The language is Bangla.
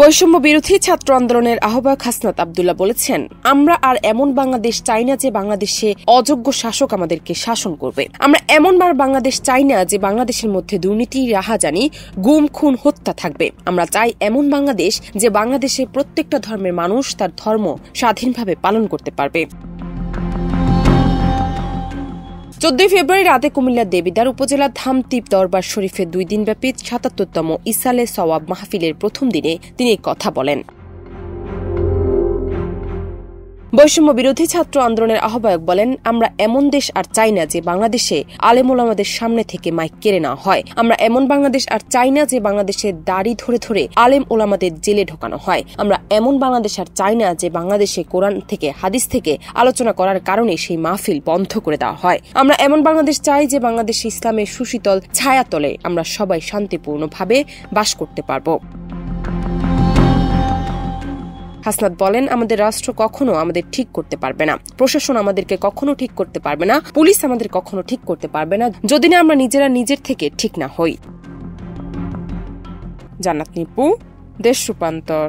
বৈষম্য বিরোধী ছাত্র আন্দোলনের আহ্বায়ক হাসনাত আব্দুল্লাহ বলেছেন, আমরা আর এমন বাংলাদেশ চাই না যে বাংলাদেশে অযোগ্য শাসক আমাদেরকে শাসন করবে। আমরা এমনবার বাংলাদেশ চাই না যে বাংলাদেশের মধ্যে দুর্নীতি, রাহাজানি, গুম, খুন, হত্যা থাকবে। আমরা চাই এমন বাংলাদেশ যে বাংলাদেশে প্রত্যেকটা ধর্মের মানুষ তার ধর্ম স্বাধীনভাবে পালন করতে পারবে। 14 ফেব্রুয়ারি রাতে কুমিল্লার দেবিদ্বার উপজেলার ধামতিপ দরবার শরীফের 2 দিনব্যাপী ৭৭তম ইসালে সওয়াব মাহফিলের প্রথম দিনে তিনি কথা বলেন। বৈষম্য বিরোধী ছাত্র আন্দোলনের আহ্বায়ক বলেন, আমরা এমন দেশ আর চাই না যে বাংলাদেশে আলেম ওলামাদের সামনে থেকে মাইক কেড়ে নেওয়া হয়। আমরা এমন বাংলাদেশ আর চাই না যে বাংলাদেশে দাড়ি ধরে ধরে আলেম ওলামাদের জেলে ঢোকানো হয়। আমরা এমন বাংলাদেশ আর চাই না যে বাংলাদেশে কোরআন থেকে, হাদিস থেকে আলোচনা করার কারণে সেই মাহফিল বন্ধ করে দেওয়া হয়। আমরা এমন বাংলাদেশ চাই যে বাংলাদেশে ইসলামের সুশীতল ছায়াতলে আমরা সবাই শান্তিপূর্ণভাবে বাস করতে পারব। হাসনাত বলেন, আমাদের রাষ্ট্র কখনো আমাদের ঠিক করতে পারবে না, প্রশাসন আমাদেরকে কখনো ঠিক করতে পারবে না, পুলিশ আমাদের কখনো ঠিক করতে পারবে না যদি না আমরা নিজেরা নিজের থেকে ঠিক না হই। জান্নাত নিপু, দেশ রূপান্তর।